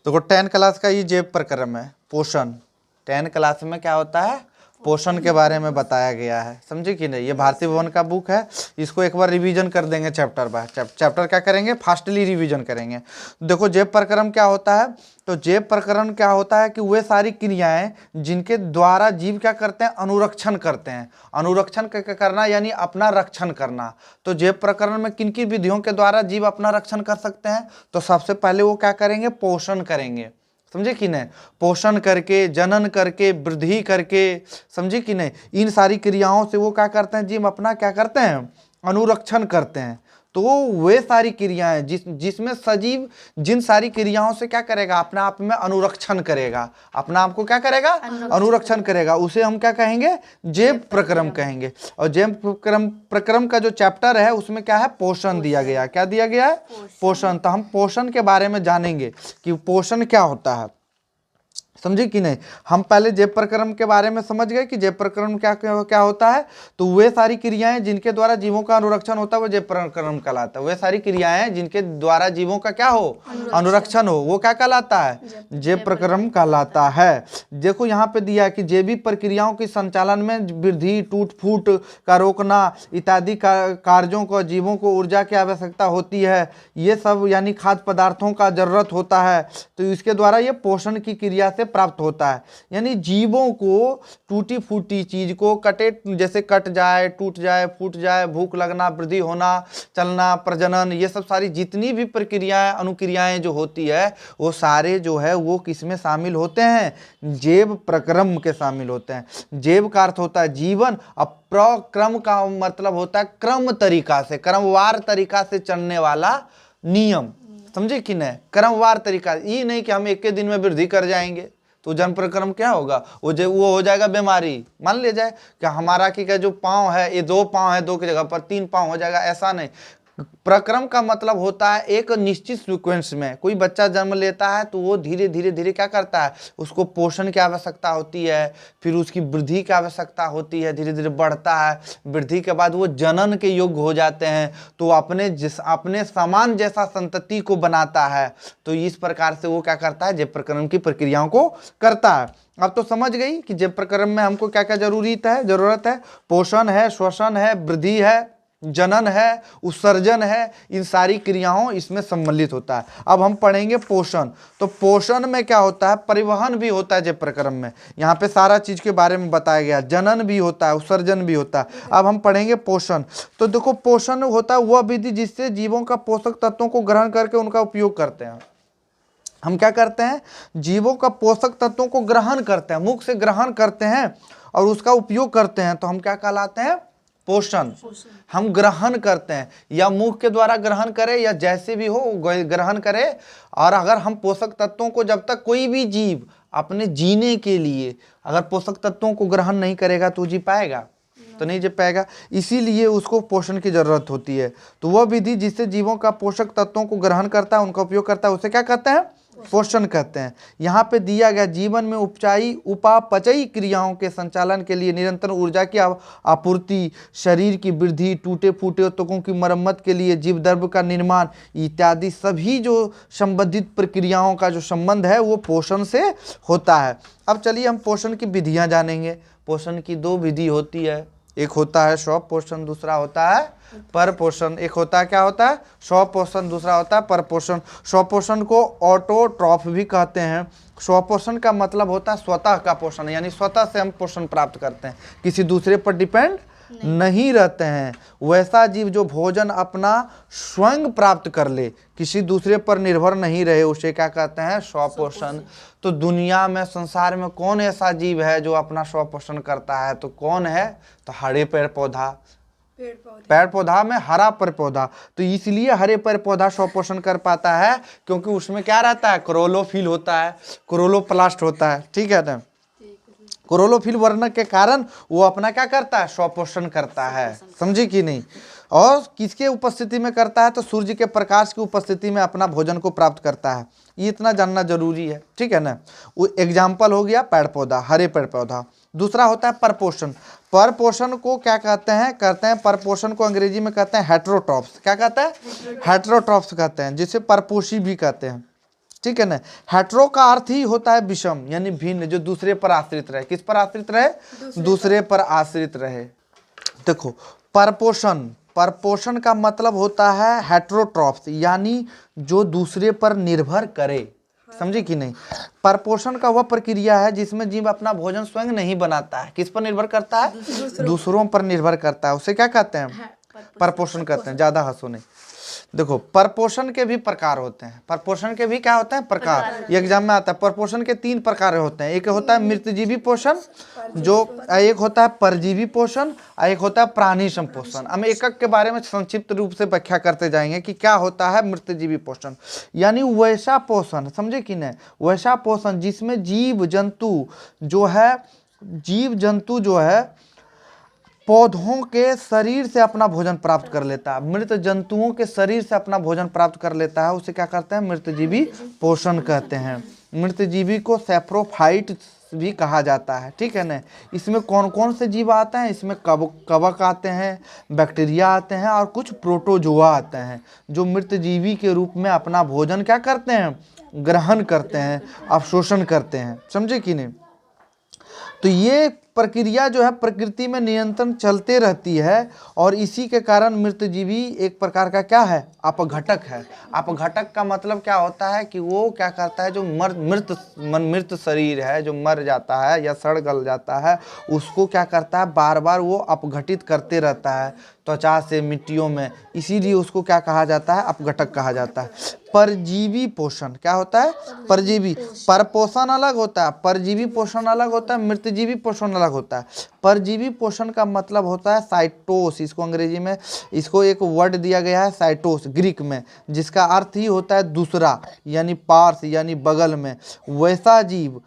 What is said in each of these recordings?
देखो 10 क्लास का ये जेब प्रक्रम है, पोषण। 10 क्लास में क्या होता है, पोषण के बारे में बताया गया है, समझे कि नहीं। ये भारतीय भवन का बुक है, इसको एक बार रिवीजन कर देंगे चैप्टर बाय चैप्टर। क्या करेंगे, फास्टली रिवीजन करेंगे। देखो जेब प्रक्रम क्या होता है, तो जेब प्रकरण क्या होता है कि वे सारी क्रियाएं जिनके द्वारा जीव क्या करते हैं, अनुरक्षण करते हैं। अनुरक्षण करना यानी अपना रक्षण करना। तो जेब प्रकरण में किन किन विधियों के द्वारा जीव अपना रक्षण कर सकते हैं, तो सबसे पहले वो क्या करेंगे, पोषण करेंगे, समझे कि नहीं। पोषण करके, जनन करके, वृद्धि करके, समझे कि नहीं। इन सारी क्रियाओं से वो क्या करते हैं, जीव अपना क्या करते हैं, अनुरक्षण करते हैं। तो वे सारी क्रियाएं जिसमें सजीव जिन सारी क्रियाओं से क्या करेगा, अपने आप में अनुरक्षण करेगा, अपना आप को क्या करेगा, अनुरक्षण करेगा, उसे हम क्या कहेंगे, जेब प्रक्रम कहेंगे। और जेब प्रक्रम का जो चैप्टर है उसमें क्या है, पोषण दिया गया। क्या दिया गया है, पोषण। तो हम पोषण के बारे में जानेंगे कि पोषण क्या होता है, समझे कि नहीं। हम पहले जेब प्रक्रम के बारे में समझ गए कि जेब प्रक्रम क्या होता है। तो वे सारी क्रियाएं जिनके द्वारा जीवों का अनुरक्षण होता है वो जेब प्रक्रम कहलाता है। वे सारी क्रियाएं जिनके द्वारा जीवों का क्या हो, अनुरक्षण हो, वो क्या कहलाता है, जेब प्रक्रम कहलाता है। देखो यहाँ पे दिया कि जैविक प्रक्रियाओं के संचालन में वृद्धि, टूट फूट का रोकना इत्यादि कार्यों को, जीवों को ऊर्जा की आवश्यकता होती है, ये सब यानी खाद्य पदार्थों का जरूरत होता है। तो इसके द्वारा ये पोषण की क्रिया से प्राप्त होता है। यानी जीवों को टूटी फूटी चीज को कटे, जैसे कट जाए, टूट जाए, फूट जाए, भूख लगना, वृद्धि होना, चलना, प्रजनन, ये सब सारी जितनी भी प्रक्रियाएं, अनुक्रियाएं जो होती है वो सारे जो है वो किसमें शामिल होते हैं, जेब प्रक्रम के शामिल होते हैं। जेब का अर्थ होता है जीवन, अब प्रक्रम का मतलब होता है क्रम तरीका से, क्रमवार तरीका से चलने वाला नियम, समझे कि नहीं। क्रमवार तरीका, ये नहीं कि हम एक के दिन में वृद्धि कर जाएंगे तो जन्म प्रक्रम क्या होगा, वो हो जाएगा बीमारी। मान लिया जाए कि हमारा की जो पाँव है ये 2 पाँव है, 2 की जगह पर 3 पाँव हो जाएगा, ऐसा नहीं। प्रक्रम का मतलब होता है एक निश्चित सीक्वेंस में कोई बच्चा जन्म लेता है तो वो धीरे धीरे धीरे क्या करता है, उसको पोषण की आवश्यकता होती है, फिर उसकी वृद्धि की आवश्यकता होती है, धीरे धीरे बढ़ता है, वृद्धि के बाद वो जनन के योग्य हो जाते हैं, तो अपने समान जैसा संतति को बनाता है। तो इस प्रकार से वो क्या करता है, जेब प्रक्रम की प्रक्रियाओं को करता है। अब तो समझ गई कि जेब प्रक्रम में हमको क्या क्या जरूरत है, पोषण है, श्वसन है, वृद्धि है, जनन है, उत्सर्जन है, इन सारी क्रियाओं इसमें सम्मिलित होता है। अब हम पढ़ेंगे पोषण। तो पोषण में क्या होता है, परिवहन भी होता है जेब प्रक्रम में, यहाँ पे सारा चीज के बारे में बताया गया, जनन भी होता है, उत्सर्जन भी होता है। अब हम पढ़ेंगे पोषण। तो देखो पोषण होता है वह विधि जिससे जीवों का पोषक तत्वों को ग्रहण करके उनका उपयोग करते हैं। हम क्या करते हैं, जीवों का पोषक तत्वों को ग्रहण करते हैं, मुख से ग्रहण करते हैं और उसका उपयोग करते हैं, तो हम क्या कहलाते हैं, पोषण। हम ग्रहण करते हैं, या मुख के द्वारा ग्रहण करें या जैसे भी हो ग्रहण करें। और अगर हम पोषक तत्वों को, जब तक कोई भी जीव अपने जीने के लिए अगर पोषक तत्वों को ग्रहण नहीं करेगा तो जी पाएगा, तो नहीं जी पाएगा। इसीलिए उसको पोषण की जरूरत होती है। तो वह विधि जिससे जीवों का पोषक तत्वों को ग्रहण करता है, उनका उपयोग करता है, उसे क्या कहते हैं, पोषण कहते हैं। यहाँ पे दिया गया जीवन में उपापचयी क्रियाओं के संचालन के लिए निरंतर ऊर्जा की आपूर्ति, शरीर की वृद्धि, टूटे फूटे ऊतकों की मरम्मत के लिए जीव द्रव्य का निर्माण इत्यादि सभी जो संबंधित प्रक्रियाओं का जो संबंध है वो पोषण से होता है। अब चलिए हम पोषण की विधियां जानेंगे। पोषण की 2 विधि होती है, एक होता है स्वपोषण, दूसरा होता है परपोषण। एक होता है क्या होता है, स्वपोषण, दूसरा होता है परपोषण। स्वपोषण को ऑटोट्रॉफ भी कहते हैं। स्वपोषण का मतलब होता है स्वतः का पोषण, यानी स्वतः से हम पोषण प्राप्त करते हैं, किसी दूसरे पर डिपेंड नहीं रहते हैं। वैसा जीव जो भोजन अपना स्वयं प्राप्त कर ले, किसी दूसरे पर निर्भर नहीं रहे, उसे क्या कहते हैं, स्वपोषण। तो दुनिया में, संसार में कौन ऐसा जीव है जो अपना स्वपोषण करता है, तो कौन है, तो हरे पेड़ पौधा, पेड़ पौधा में हरा पेड़ पौधा। तो इसलिए हरे पेड़ पौधा स्वपोषण कर पाता है क्योंकि उसमें क्या रहता है, क्लोरोफिल होता है, क्लोरोप्लास्ट होता है, ठीक है ना। क्लोरोफिल वर्ण के कारण वो अपना क्या करता है, स्वपोषण करता है, समझे कि नहीं। और किसके उपस्थिति में करता है, तो सूर्य के प्रकाश की उपस्थिति में अपना भोजन को प्राप्त करता है। ये इतना जानना जरूरी है, ठीक है ना। वो एग्जाम्पल हो गया पेड़ पौधा, हरे पेड़ पौधा। दूसरा होता है परपोषण। परपोषण को क्या कहते हैं, परपोषण को अंग्रेजी में कहते हैं हेटेरोट्रॉप्स। क्या कहते हैं, हेटेरोट्रॉप्स कहते हैं, जिसे परपोषी भी कहते हैं, ठीक है ना। हेट्रो का अर्थ ही होता है विषम, यानी भिन्न, जो दूसरे पर आश्रित रहे। किस पर आश्रित रहे? दूसरे पर आश्रित रहे। देखो, परपोषण, परपोषण का मतलब होता है हेट्रोट्रॉप्स, यानी जो दूसरे पर निर्भर करे। समझे कि नहीं? परपोषण का वह प्रक्रिया है जिसमें जीव अपना भोजन स्वयं नहीं बनाता है। किस पर निर्भर करता है? दूसरों पर निर्भर करता है। उसे क्या कहते हैं? परपोषण कहते हैं। ज्यादा हंसो नहीं। देखो, परपोषण के भी प्रकार होते हैं। परपोषण के भी क्या होते हैं? प्रकार। ये एग्जाम में आता है। परपोषण के 3 प्रकार होते हैं। एक होता है मृतजीवी पोषण, जो एक होता है परजीवी पोषण, और एक होता है प्राणी संपोषण। हम एक एक के बारे में संक्षिप्त रूप से व्याख्या करते जाएंगे कि क्या होता है मृतजीवी पोषण। यानी वैसा पोषण, समझे कि नहीं? वैसा पोषण जिसमें जीव जंतु जो है पौधों के शरीर से अपना भोजन प्राप्त कर लेता है, मृत जंतुओं के शरीर से अपना भोजन प्राप्त कर लेता है, उसे क्या कहते हैं? मृतजीवी पोषण कहते हैं। मृतजीवी को सैप्रोफाइट भी कहा जाता है। ठीक है ना। इसमें कौन कौन से जीव आते हैं? इसमें कवक आते हैं, बैक्टीरिया आते हैं, और कुछ प्रोटोजोआ आते हैं, जो मृतजीवी के रूप में अपना भोजन क्या करते हैं? ग्रहण करते हैं, अवशोषण करते हैं। समझे कि नहीं? तो ये प्रक्रिया जो है प्रकृति में निरंतर चलते रहती है, और इसी के कारण मृतजीवी एक प्रकार का क्या है? अपघटक है। अपघटक का मतलब क्या होता है कि वो क्या करता है, जो मृत शरीर है, जो मर जाता है या सड़ गल जाता है, उसको क्या करता है? बार बार वो अपघटित करते रहता है त्वचा से, मिट्टियों में। इसीलिए उसको क्या कहा जाता है? अपघटक कहा जाता है। परजीवी पोषण क्या होता है? परजीवी। परपोषण अलग होता है, परजीवी पोषण अलग होता है, मृतजीवी पोषण अलग होता है। परजीवी पोषण का मतलब होता है साइटोस। इसको अंग्रेजी में इसको एक वर्ड दिया गया है साइटोस, ग्रीक में, जिसका अर्थ ही होता है दूसरा, यानी पार्श, यानी बगल में। वैसा जीव,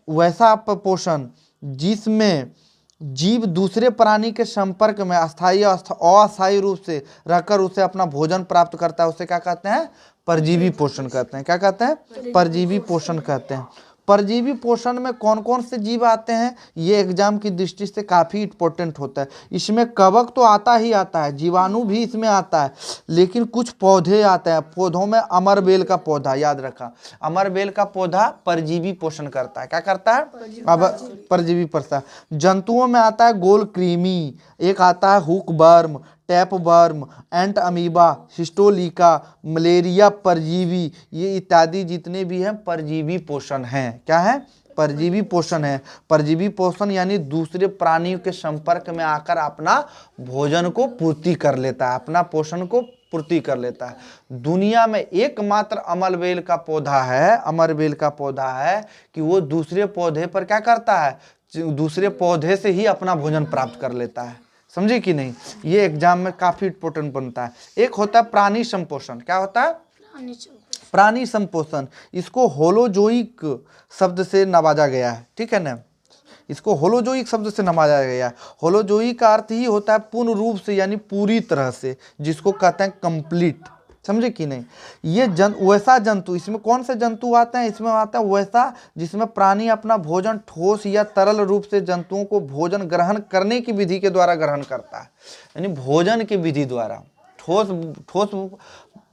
वैसा पोषण जिसमें जीव दूसरे प्राणी के संपर्क में अस्थायी अस्थायी रूप से रहकर उसे अपना भोजन प्राप्त करता है, उसे क्या कहते हैं? परजीवी पोषण कहते हैं। क्या कहते हैं? परजीवी पोषण कहते हैं। परजीवी पोषण में कौन कौन से जीव आते हैं, ये एग्जाम की दृष्टि से काफ़ी इंपॉर्टेंट होता है। इसमें कवक तो आता ही आता है, जीवाणु भी इसमें आता है, लेकिन कुछ पौधे आते हैं। पौधों में अमरबेल का पौधा, याद रखा, अमरबेल का पौधा परजीवी पोषण करता है। क्या करता है? अब परजीवी पोषण। जंतुओं में आता है गोल कृमि, एक आता है हुक वर्म, टैप वर्म, एंट अमीबा, हिस्टोलिका, मलेरिया परजीवी, ये इत्यादि जितने भी हैं परजीवी पोषण हैं। क्या है? परजीवी पोषण है। परजीवी पोषण यानी दूसरे प्राणियों के संपर्क में आकर अपना भोजन को पूर्ति कर लेता है, अपना पोषण को पूर्ति कर लेता है। दुनिया में एकमात्र अमरबेल का पौधा है, अमरबेल का पौधा है कि वो दूसरे पौधे पर क्या करता है? दूसरे पौधे से ही अपना भोजन प्राप्त कर लेता है। समझे कि नहीं? ये एग्जाम में काफी इंपॉर्टेंट बनता है। एक होता है प्राणी संपोषण। क्या होता है? प्राणी संपोषण। इसको होलोजोइक शब्द से नवाजा गया है। ठीक है ना। इसको होलोजोइक शब्द से नवाजा गया है। होलोजोइक का अर्थ ही होता है पूर्ण रूप से, यानी पूरी तरह से, जिसको कहते हैं कंप्लीट। समझे कि नहीं? ये वैसा जंतु, इसमें कौन से जंतु आते हैं? इसमें आता है वैसा जिसमें प्राणी अपना भोजन ठोस या तरल रूप से जंतुओं को भोजन ग्रहण करने की विधि के द्वारा ग्रहण करता है। यानी भोजन की विधि द्वारा ठोस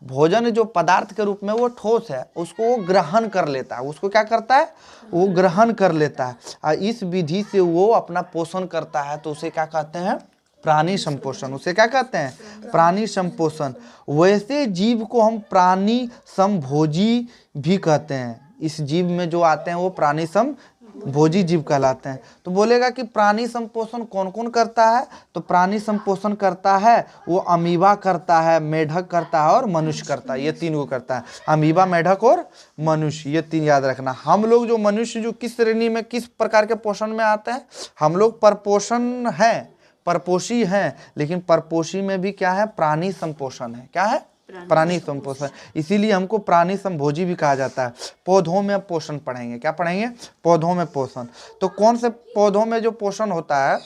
भोजन जो पदार्थ के रूप में वो ठोस है, उसको वो ग्रहण कर लेता है। उसको क्या करता है? वो ग्रहण कर लेता है, और इस विधि से वो अपना पोषण करता है। तो उसे क्या कहते हैं? प्राणी संपोषण। उसे क्या कहते हैं? प्राणी संपोषण। वैसे जीव को हम प्राणी समभोजी भी कहते हैं। इस जीव में जो आते हैं वो प्राणी समभोजी जीव कहलाते हैं। तो बोलेगा कि प्राणी संपोषण कौन कौन करता है? तो प्राणी संपोषण करता है वो अमीबा करता है, मेढक करता है और मनुष्य करता है। ये 3 को करता है, अमीबा, मेढक और मनुष्य। ये 3 याद रखना। हम लोग जो मनुष्य जो किस श्रेणी में, किस प्रकार के पोषण में आते हैं? हम लोग परपोषण हैं, परपोषी हैं, लेकिन परपोषी में भी क्या है? प्राणी संपोषण है। क्या है? प्राणी संपोषण। इसीलिए हमको प्राणी संभोजी भी कहा जाता है। पौधों में पोषण पढ़ेंगे। क्या पढ़ेंगे? पौधों में पोषण। तो कौन से पौधों में जो पोषण होता है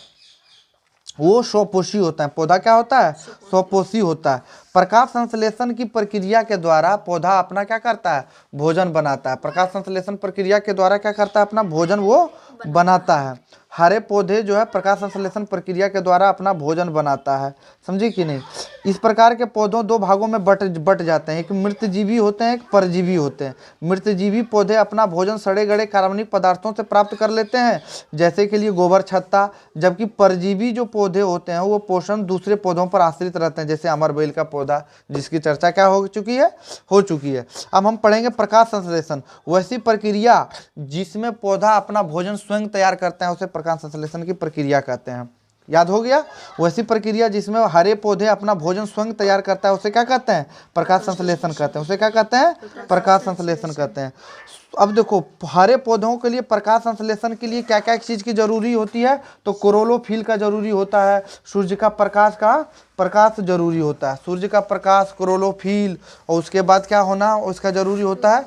वो स्वपोषी होता है। पौधा क्या होता है? स्वपोषी होता है। प्रकाश संश्लेषण की प्रक्रिया के द्वारा पौधा अपना क्या करता है? भोजन बनाता है। प्रकाश संश्लेषण प्रक्रिया के द्वारा क्या करता है? अपना भोजन वो बनाता है। हरे पौधे जो है प्रकाश संश्लेषण प्रक्रिया के द्वारा अपना भोजन बनाता है। समझे कि नहीं? इस प्रकार के पौधों दो भागों में बट जाते हैं, एक मृतजीवी होते हैं, एक परजीवी होते हैं। मृतजीवी पौधे अपना भोजन सड़े गले कार्बनिक पदार्थों से प्राप्त कर लेते हैं, जैसे के लिए गोबर छत्ता, जबकि परजीवी जो पौधे होते हैं वो पोषण दूसरे पौधों पर आश्रित रहते हैं, जैसे अमरबेल का पौधा, जिसकी चर्चा क्या हो चुकी है। अब हम पढ़ेंगे प्रकाश संश्लेषण। वैसी प्रक्रिया जिसमें पौधा अपना भोजन स्वयं तैयार करता है उसे प्रकाश संश्लेषण की प्रक्रिया कहते हैं। याद हो गया? वैसी प्रक्रिया जिसमें हरे पौधे अपना भोजन स्वयं तैयार करता है उसे क्या कहते हैं? प्रकाश संश्लेषण कहते हैं। उसे क्या कहते हैं? प्रकाश संश्लेषण कहते हैं। अब देखो, हरे पौधों के लिए प्रकाश संश्लेषण के लिए क्या क्या चीज़ की जरूरी होती है? तो क्लोरोफिल का जरूरी होता है, सूर्य का प्रकाश जरूरी होता है, सूर्य का प्रकाश, क्लोरोफिल, और उसके बाद क्या होना उसका जरूरी होता है?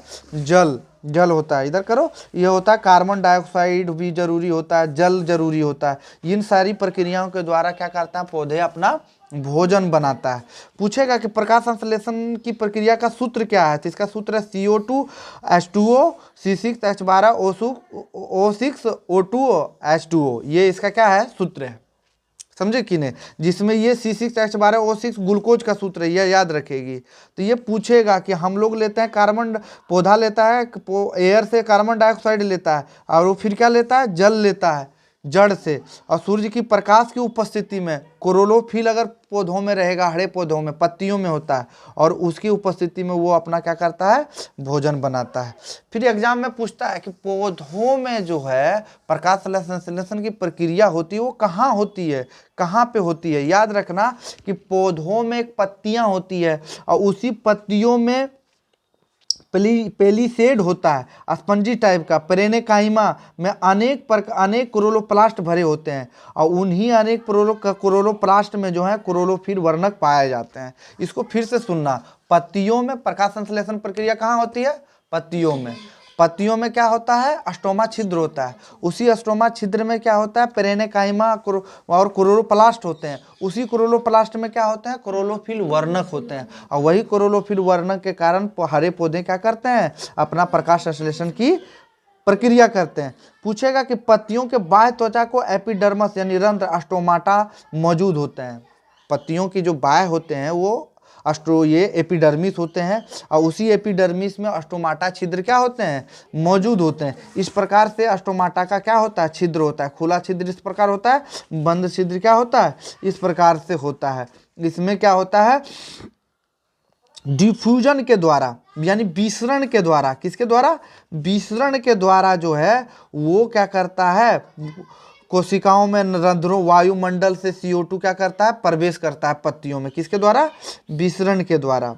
जल होता है। इधर करो, ये होता है कार्बन डाइऑक्साइड भी जरूरी होता है, जल जरूरी होता है। इन सारी प्रक्रियाओं के द्वारा क्या करता है? पौधे अपना भोजन बनाता है। पूछेगा कि प्रकाश संश्लेषण की प्रक्रिया का सूत्र क्या है? तो इसका सूत्र है CO2 H2O C6H12 O6 O2 H2O। ये इसका क्या है? सूत्र है। समझे कि नहीं? जिसमें ये C6H12O6 ग्लूकोज का सूत्र है, ये याद रखेगी। तो ये पूछेगा कि हम लोग लेते हैं कार्बन, पौधा लेता है एयर से कार्बन डाइऑक्साइड लेता है, और वो फिर क्या लेता है? जल लेता है जड़ से, और सूर्य की प्रकाश की उपस्थिति में क्लोरोफिल अगर पौधों में रहेगा, हरे पौधों में, पत्तियों में होता है, और उसकी उपस्थिति में वो अपना क्या करता है? भोजन बनाता है। फिर एग्जाम में पूछता है कि पौधों में जो है प्रकाश संश्लेषण की प्रक्रिया होती है वो कहाँ होती है, कहाँ पे होती है? याद रखना कि पौधों में एक पत्तियां होती है, और उसी पत्तियों में पेलीसेड होता है, स्पंजी टाइप का। पेरेनेकाइमा में अनेक क्लोरोप्लास्ट भरे होते हैं, और उन्हीं अनेक क्लोरोप्लास्ट में जो है क्लोरोफिल वर्णक पाए जाते हैं। इसको फिर से सुनना, पत्तियों में प्रकाश संश्लेषण प्रक्रिया कहाँ होती है? पत्तियों में क्या होता है? स्टोमा छिद्र होता है। उसी स्टोमा छिद्र में क्या होता है? पेरेनेकाइमा और क्लोरोप्लास्ट होते हैं। उसी क्लोरोप्लास्ट में क्या होते हैं? क्लोरोफिल वर्णक होते हैं, और वही क्लोरोफिल वर्णक के कारण हरे पौधे क्या करते हैं? अपना प्रकाश संश्लेषण की प्रक्रिया करते हैं। पूछेगा कि पत्तियों के बाह्य त्वचा को एपिडर्मस यानी रंध्र स्टोमाटा मौजूद होते हैं। पत्तियों की जो बाह्य होते हैं वो ये एपिडर्मिस होते हैं, और उसी एपिडर्मिस में स्टोमाटा छिद्र क्या होते हैं? मौजूद होते हैं। इस प्रकार से स्टोमाटा का क्या होता है? छिद्र होता है। खुला छिद्र इस प्रकार होता है, बंद छिद्र क्या होता है? इस प्रकार से होता है। इसमें क्या होता है? डिफ्यूजन के द्वारा यानी विसरण के द्वारा, किसके द्वारा? विसरण के द्वारा जो है वो क्या करता है? कोशिकाओं में, रंध्रों, वायुमंडल से CO2 क्या करता है? प्रवेश करता है पत्तियों में। किसके द्वारा? विसरण के द्वारा।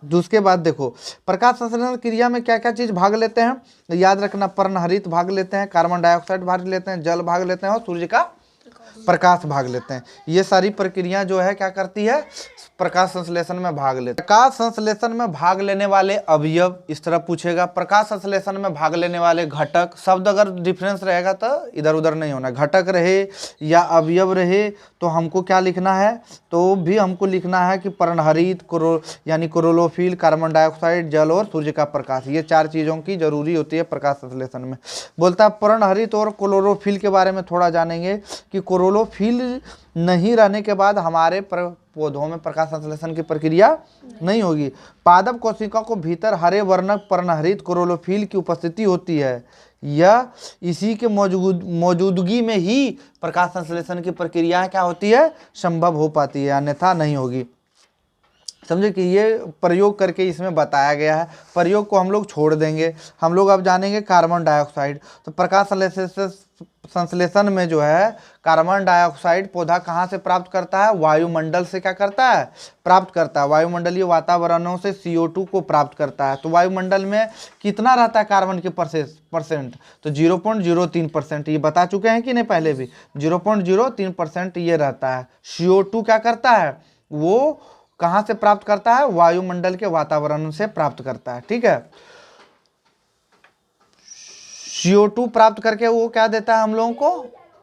उसके बाद देखो, प्रकाश संश्लेषण क्रिया में क्या क्या चीज भाग लेते हैं? याद रखना, पर्णहरित भाग लेते हैं, कार्बन डाइऑक्साइड भाग लेते हैं, जल भाग लेते हैं, और सूर्य का प्रकाश भाग लेते हैं। ये सारी प्रक्रिया जो है क्या करती है? प्रकाश संश्लेषण में भाग लेते हैं। प्रकाश संश्लेषण में भाग लेने वाले अवयव, इस तरह पूछेगा। प्रकाश संश्लेषण में भाग लेने वाले घटक, शब्द अगर डिफरेंस रहेगा तो इधर उधर नहीं होना। घटक रहे या अवयव रहे तो हमको क्या लिखना है? तो भी हमको लिखना है कि पर्णहरित, यानी क्लोरोफिल, कार्बन डाइऑक्साइड, जल और सूर्य का प्रकाश, ये चार चीजों की जरूरी होती है प्रकाश संश्लेषण में। बोलता है पर्णहरित और क्लोरोफिल के बारे में थोड़ा जानेंगे कि क्लोरोफिल नहीं रहने के बाद हमारे पौधों में प्रकाश संश्लेषण की प्रक्रिया नहीं होगी। पादप कोशिका को भीतर हरे वर्णक पर्णहरित क्लोरोफिल की उपस्थिति होती है, या इसी के मौजूदगी में ही प्रकाश संश्लेषण की प्रक्रिया क्या होती है? संभव हो पाती है, अन्यथा नहीं होगी। समझे कि ये प्रयोग करके इसमें बताया गया है। प्रयोग को हम लोग छोड़ देंगे, हम लोग अब जानेंगे कार्बन डाइऑक्साइड। तो प्रकाश संश्लेषण में जो है कार्बन डाइऑक्साइड पौधा कहाँ से प्राप्त करता है? वायुमंडल से क्या करता है? प्राप्त करता है। वायुमंडलीय वातावरणों से CO2 को प्राप्त करता है। तो वायुमंडल में कितना रहता है कार्बन के परसेंट? तो 0.03%। ये बता चुके हैं कि नहीं पहले भी? 0.03% ये रहता है। CO2 क्या करता है? वो कहां से प्राप्त करता है? वायुमंडल के वातावरण से प्राप्त करता है। ठीक है, CO2 प्राप्त करके वो क्या देता है हम लोगों को?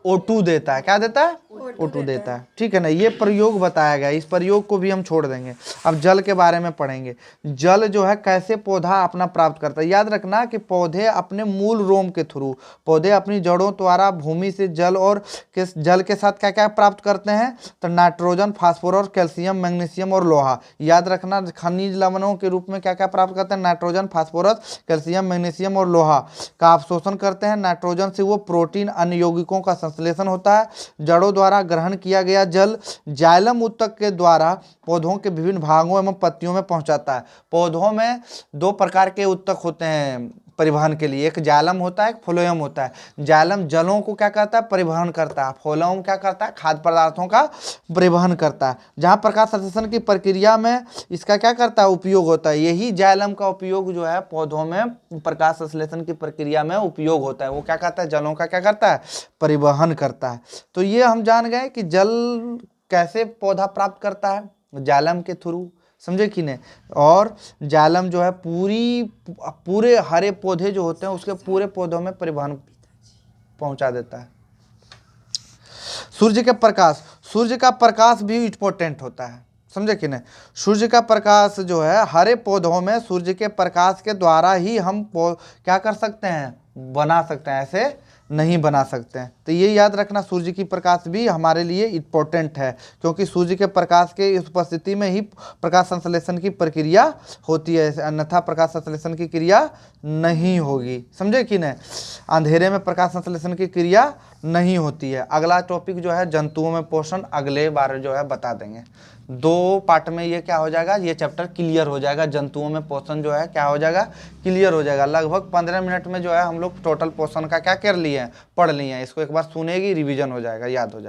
O2 देता है। क्या देता है? O2 देता है, ठीक है ना। ये प्रयोग बताया गया, इस प्रयोग को भी हम छोड़ देंगे। अब जल के बारे में पढ़ेंगे। जल जो है कैसे पौधा अपना प्राप्त करता है। याद रखना कि पौधे अपने मूल रोम के थ्रू, पौधे अपनी जड़ों द्वारा भूमि से जल और जल के साथ क्या क्या प्राप्त करते हैं, तो नाइट्रोजन, फास्फोरस, कैल्शियम, मैग्नीशियम और लोहा। याद रखना खनिज लवणों के रूप में क्या क्या प्राप्त करते हैं, नाइट्रोजन, फास्फोरस, कैल्शियम, मैग्नीशियम और लोहा का अवशोषण करते हैं। नाइट्रोजन से वो प्रोटीन, अन्य यौगिकों का संश्लेषण होता है। जड़ों द्वारा ग्रहण किया गया जल जाइलम ऊतक के द्वारा पौधों के विभिन्न भागों एवं पत्तियों में पहुंचाता है। पौधों में दो प्रकार के ऊतक होते हैं परिवहन के लिए, एक जाइलम होता है, एक फ्लोएम होता है। जाइलम जलों को क्या करता है, परिवहन करता है। फ्लोएम क्या करता है, खाद्य पदार्थों का परिवहन करता है। जहाँ प्रकाश संश्लेषण की प्रक्रिया में इसका क्या करता है, उपयोग होता है। यही जाइलम का उपयोग जो है पौधों में प्रकाश संश्लेषण की प्रक्रिया में उपयोग होता है। वो क्या करता है, जलों का क्या करता है, परिवहन करता है। तो ये हम जान गए कि जल कैसे पौधा प्राप्त करता है, जाइलम के थ्रू, समझे कि नहीं। और जाइलम जो है पूरे हरे पौधे जो होते हैं उसके पूरे पौधों में परिवहन पहुंचा देता है। सूर्य के प्रकाश, सूर्य का प्रकाश भी इंपॉर्टेंट होता है, समझे कि नहीं। सूर्य का प्रकाश जो है हरे पौधों में सूर्य के प्रकाश के द्वारा ही हम क्या कर सकते हैं, बना सकते हैं, ऐसे नहीं बना सकते हैं। तो ये याद रखना, सूर्य की प्रकाश भी हमारे लिए इम्पोर्टेंट है, क्योंकि सूर्य के प्रकाश के उपस्थिति में ही प्रकाश संश्लेषण की प्रक्रिया होती है, अन्यथा प्रकाश संश्लेषण की क्रिया नहीं होगी, समझे कि नहीं। अंधेरे में प्रकाश संश्लेषण की क्रिया नहीं होती है। अगला टॉपिक जो है जंतुओं में पोषण, अगले बार जो है बता देंगे। 2 पार्ट में ये क्या हो जाएगा, ये चैप्टर क्लियर हो जाएगा। जंतुओं में पोषण जो है क्या हो जाएगा, क्लियर हो जाएगा। लगभग 15 मिनट में जो है हम लोग टोटल पोषण का क्या कर लिए हैं, पढ़ लिए हैं। इसको एक बार सुनेगी, रिवीजन हो जाएगा, याद हो जाएगा।